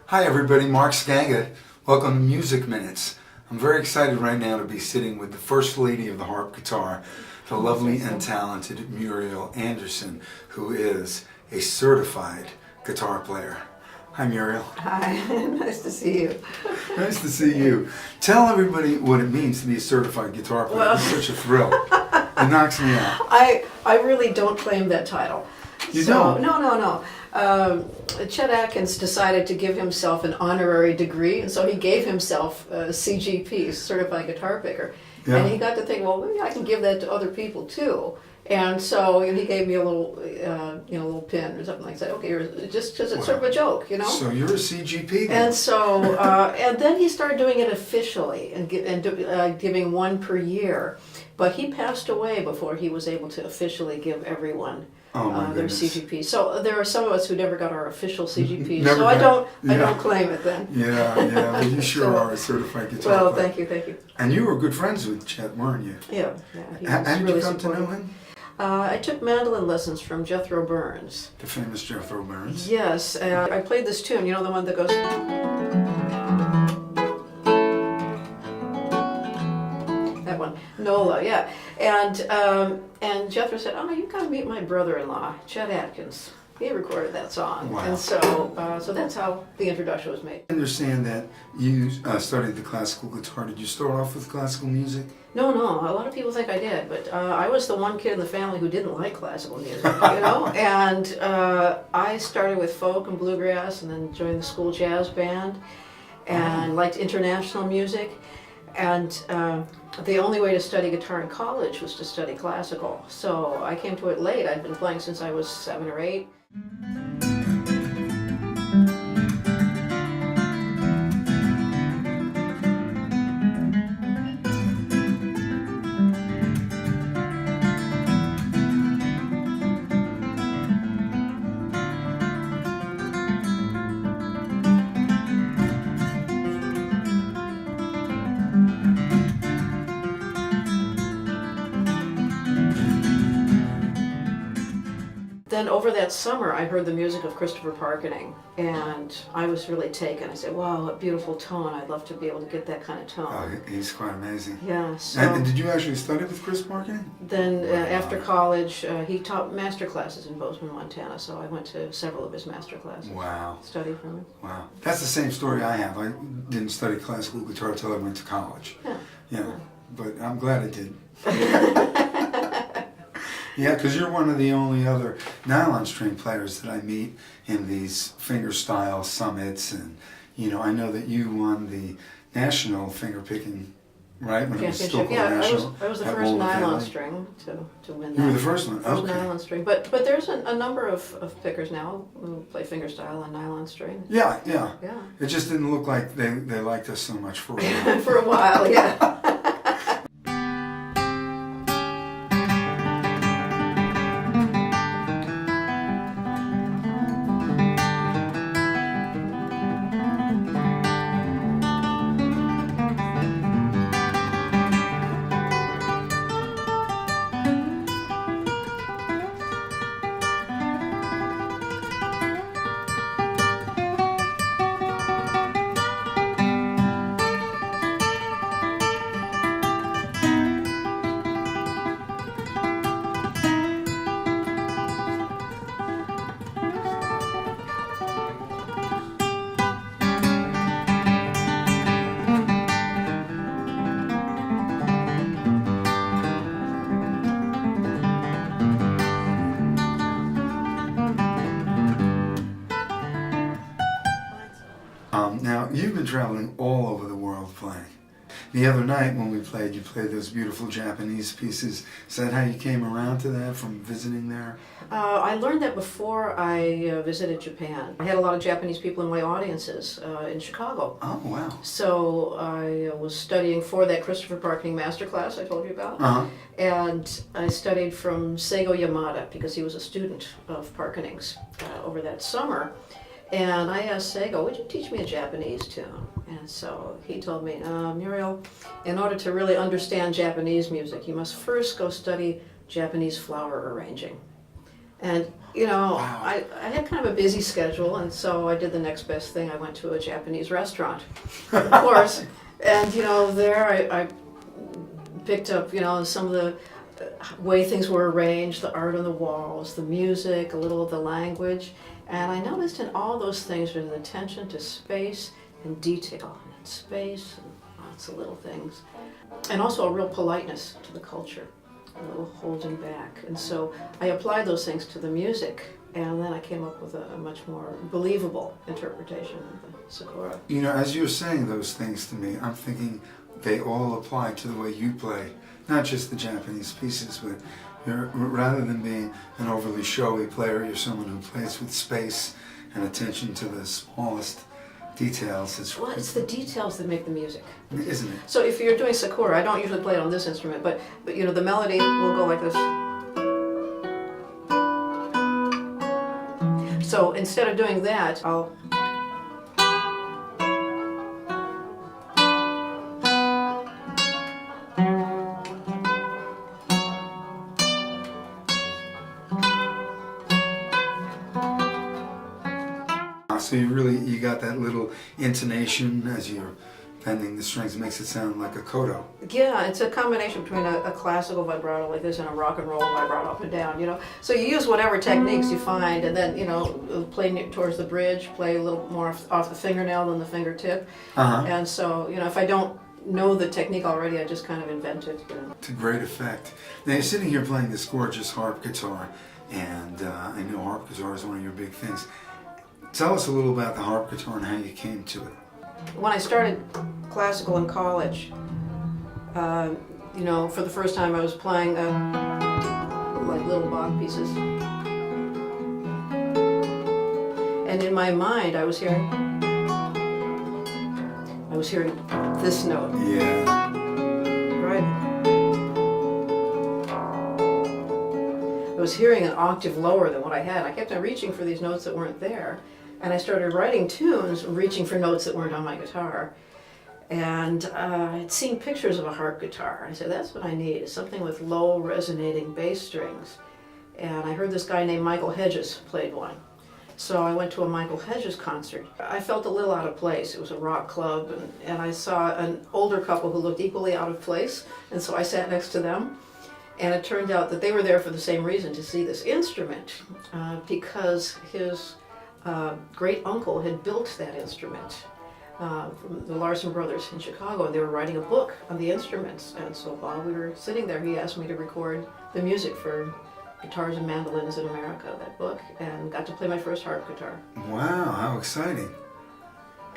Hi everybody, Mark Sganga. Welcome to Music Minutes. I'm very excited right now to be sitting with the First Lady of the harp guitar, the lovely and talented Muriel Anderson, who is a certified guitar player. Hi Muriel. Hi, nice to see you. Nice to see you. Tell everybody what it means to be a certified guitar player. Well, It's such a thrill. It knocks me out. I really don't claim that title. You don't? No. Chet Atkins decided to give himself an honorary degree, and so he gave himself a CGP, Certified Guitar Picker. Yeah. And he got to think, well, maybe I can give that to other people too. And so he gave me a little, little pin or something like that. Okay, just because it's sort of a joke, you know. So you're a CGP then. And so, and then he started doing it officially and giving one per year. But he passed away before he was able to officially give everyone their CGP. So there are some of us who never got our official CGP. So I don't claim it then. Yeah, but you sure are a certified guitar Well, player. thank you. And you were good friends with Chet, weren't you? Yeah. He How was did really you come to know supportive. him? I took mandolin lessons from Jethro Burns. The famous Jethro Burns. Yes, I played this tune. You know, the one that goes. That one, Nola, yeah. And Jethro said, "Oh, you gotta meet my brother-in-law, Chet Atkins. He recorded that song." Wow. And so that's how the introduction was made. I understand that you studied the classical guitar. Did you start off with classical music? No, a lot of people think I did, but I was the one kid in the family who didn't like classical music, you know? And I started with folk and bluegrass and then joined the school jazz band and liked international music. And the only way to study guitar in college was to study classical. So I came to it late. I'd been playing since I was 7 or 8. Then over that summer, I heard the music of Christopher Parkening, and I was really taken. I said, wow, what beautiful tone. I'd love to be able to get that kind of tone. Oh, he's quite amazing. Yeah. So And did you actually study with Chris Parkening? then after college, he taught master classes in Bozeman, Montana, so I went to several of his master classes. Wow. Studied from him. Wow. That's the same story I have. I didn't study classical guitar until I went to college. Yeah. But I'm glad I did. Yeah, because you're one of the only other nylon string players that I meet in these fingerstyle summits, and I know that you won the national fingerpicking, right? When it was still called national. I was the first nylon string to win that. You were the first one. First Okay. nylon string, but there's a number of pickers now who play fingerstyle on nylon string. Yeah. Yeah. It just didn't look like they liked us so much for a while. For a while, yeah. Now, you've been traveling all over the world playing. The other night when we played, you played those beautiful Japanese pieces. Is that how you came around to that from visiting there? I learned that before I visited Japan. I had a lot of Japanese people in my audiences in Chicago. Oh, wow. So I was studying for that Christopher Parkening masterclass I told you about. And I studied from Seigo Yamada because he was a student of Parkening's over that summer. And I asked Seigo, would you teach me a Japanese tune? And so he told me, Muriel, in order to really understand Japanese music, you must first go study Japanese flower arranging. And, you know, Wow. I had kind of a busy schedule, and so I did the next best thing. I went to a Japanese restaurant, of course. And, you know, there I picked up, you know, some of the way things were arranged, the art on the walls, the music, a little of the language. And I noticed in all those things there's an attention to space and detail, and space and lots of little things. And also a real politeness to the culture, a little holding back. And so I applied those things to the music, and then I came up with a much more believable interpretation of the Sakura. You know, as you're saying those things to me, I'm thinking they all apply to the way you play. Not just the Japanese pieces, but rather than being an overly showy player, you're someone who plays with space and attention to the smallest details. Well, it's the details that make the music. Isn't it? So if you're doing Sakura, I don't usually play it on this instrument, but you know, the melody will go like this. So instead of doing that, I'll So you got that little intonation as you're bending the strings. It makes it sound like a koto. yeah, it's a combination between a classical vibrato like this and a rock and roll vibrato up and down, you know. So you use whatever techniques you find, and then, you know, play towards the bridge, play a little more off the fingernail than the fingertip. And so, you know, if I don't know the technique already, I just kind of invent it, you know. To great effect. Now you're sitting here playing this gorgeous harp guitar, and I know harp guitar is one of your big things. Tell us a little about the harp guitar and how you came to it. When I started classical in college, you know, for the first time I was playing like little Bach pieces. And in my mind I was hearing this note. Yeah. Right? I was hearing an octave lower than what I had. I kept on reaching for these notes that weren't there. And I started writing tunes, reaching for notes that weren't on my guitar. And I'd seen pictures of a harp guitar. I said, that's what I need, is something with low resonating bass strings. And I heard this guy named Michael Hedges played one. So I went to a Michael Hedges concert. I felt a little out of place. It was a rock club, and I saw an older couple who looked equally out of place. And so I sat next to them. And it turned out that they were there for the same reason, to see this instrument, because his great uncle had built that instrument from the Larson brothers in Chicago, and they were writing a book on the instruments. And so while we were sitting there, he asked me to record the music for Guitars and Mandolins in America, that book, and got to play my first harp guitar. Wow, how exciting.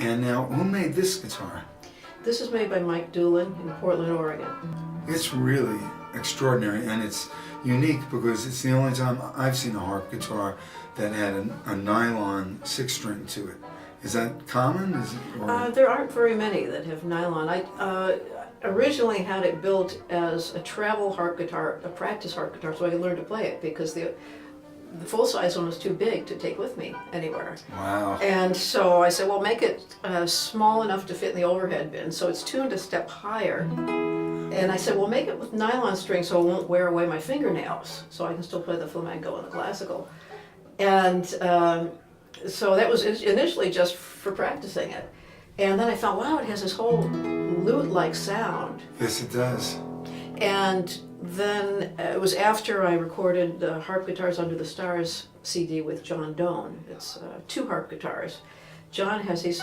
And now, who made this guitar? This is made by Mike Doolin in Portland, Oregon. It's really extraordinary, and it's unique because it's the only time I've seen a harp guitar that had a nylon 6-string to it. Is that common? Is it, or? There aren't very many that have nylon. I originally had it built as a travel harp guitar, a practice harp guitar, so I could learn to play it, because the full-size one was too big to take with me anywhere. Wow. And so I said, well, make it small enough to fit in the overhead bin, so it's tuned a step higher. And I said, well, make it with nylon string so it won't wear away my fingernails, so I can still play the flamenco and the classical. And so that was initially just for practicing it. And then I found, wow, it has this whole lute-like sound. Yes, it does. And then it was after I recorded the Harp Guitars Under the Stars CD with John Doan. It's 2 harp guitars. John has these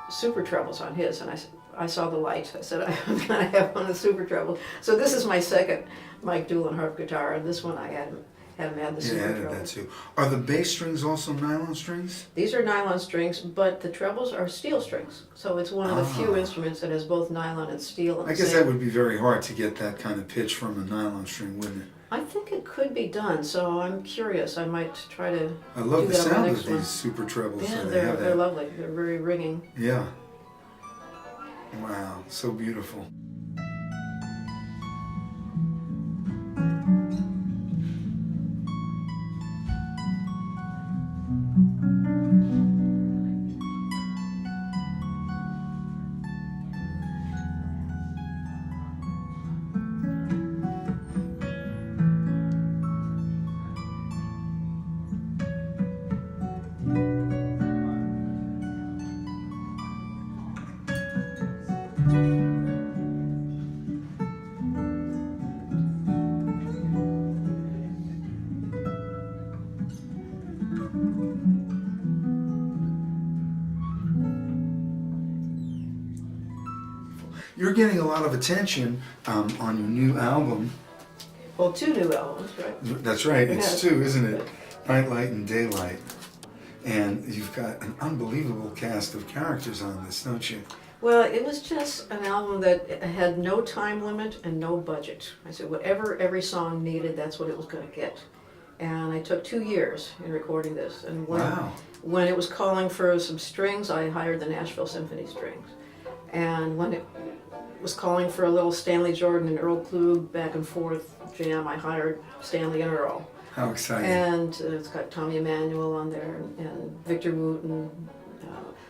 super trebles on his, and I saw the light. I said, I'm going to have one of the super trebles. So this is my second Mike Doolin harp guitar, and this one I had him add the super Yeah, treble. that too. Are the bass strings also nylon strings? These are nylon strings, but the trebles are steel strings. So it's one of the few instruments that has both nylon and steel. I guess that would be very hard to get that kind of pitch from a nylon string, wouldn't it? I think it could be done, so I'm curious. I might try to I love do the that on my sound next of one. these super trebles. Yeah, so they have they're that. lovely. They're very ringing. Yeah. Wow, so beautiful. You're getting a lot of attention on your new album. Well, 2 new albums, right? That's right, it's Yeah. 2, isn't it? Nightlight and Daylight. And you've got an unbelievable cast of characters on this, don't you? Well, it was just an album that had no time limit and no budget. I said whatever every song needed, that's what it was going to get. And I took 2 years in recording this. And Wow. when it was calling for some strings, I hired the Nashville Symphony Strings. And when it was calling for a little Stanley Jordan and Earl Klug back and forth jam, I hired Stanley and Earl. How exciting. And it's got Tommy Emmanuel on there and Victor Wooten,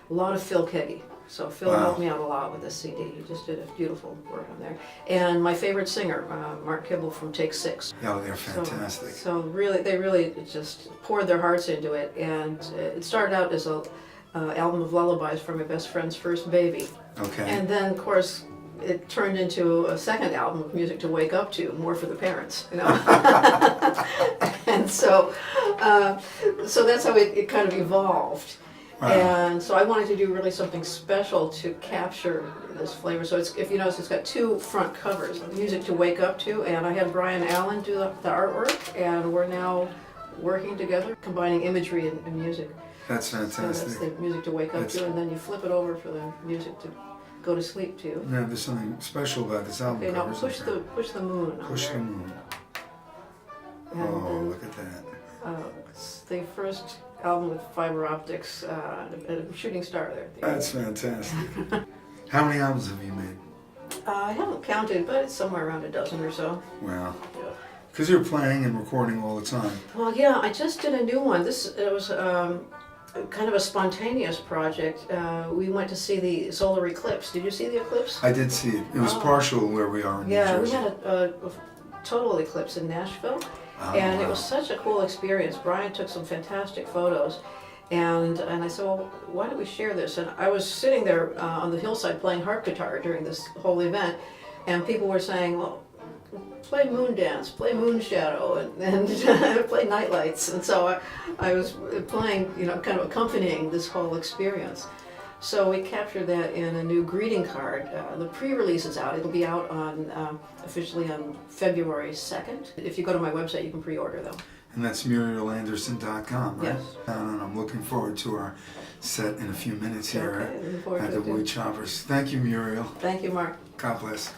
a lot of Phil Keggy. So Phil Wow. helped me out a lot with this CD. He just did a beautiful work on there. And my favorite singer, Mark Kibble from Take 6. Yeah, they're fantastic. So really, they really just poured their hearts into it. And it started out as a album of lullabies for my best friend's first baby. Okay. And then, of course, it turned into a second album of music to wake up to, more for the parents, you know. And so that's how it kind of evolved. Wow. And so I wanted to do really something special to capture this flavor. So it's, if you notice, it's got 2 front covers, music to wake up to, and I had Brian Allen do the artwork, and we're now working together, combining imagery and music. That's So that's fantastic. the music to wake up That's- to, and then you flip it over for the music to go to sleep to. Now, there's something special about this album Okay, now cover, push isn't the moon on there? Push the there. moon. And Oh, then, look at that. it's the first album with fiber optics, a shooting star there. That's fantastic. How many albums have you made? I haven't counted, but it's somewhere around a dozen or so. Wow. Yeah. Because you're playing and recording all the time. Well, yeah, I just did a new one. It was kind of a spontaneous project. We went to see the solar eclipse. Did you see the eclipse? I did see it. It was Oh. partial where we are in New Yeah, we Jersey. had a total eclipse in Nashville, Oh, and it wow. was such a cool experience. Brian took some fantastic photos, and I said, well, why don't we share this? And I was sitting there on the hillside playing harp guitar during this whole event, and people were saying, well, play moon dance, play moon shadow, and play night lights. And so I was playing, you know, kind of accompanying this whole experience. So we captured that in a new greeting card. The pre-release is out. It'll be out on officially on February 2nd. If you go to my website, you can pre-order them. And that's MurielAnderson.com, right? Yes. And I'm looking forward to our set in a few minutes here Okay, looking forward at to the it too. Woodchoppers. Thank you, Muriel. Thank you, Mark. God bless.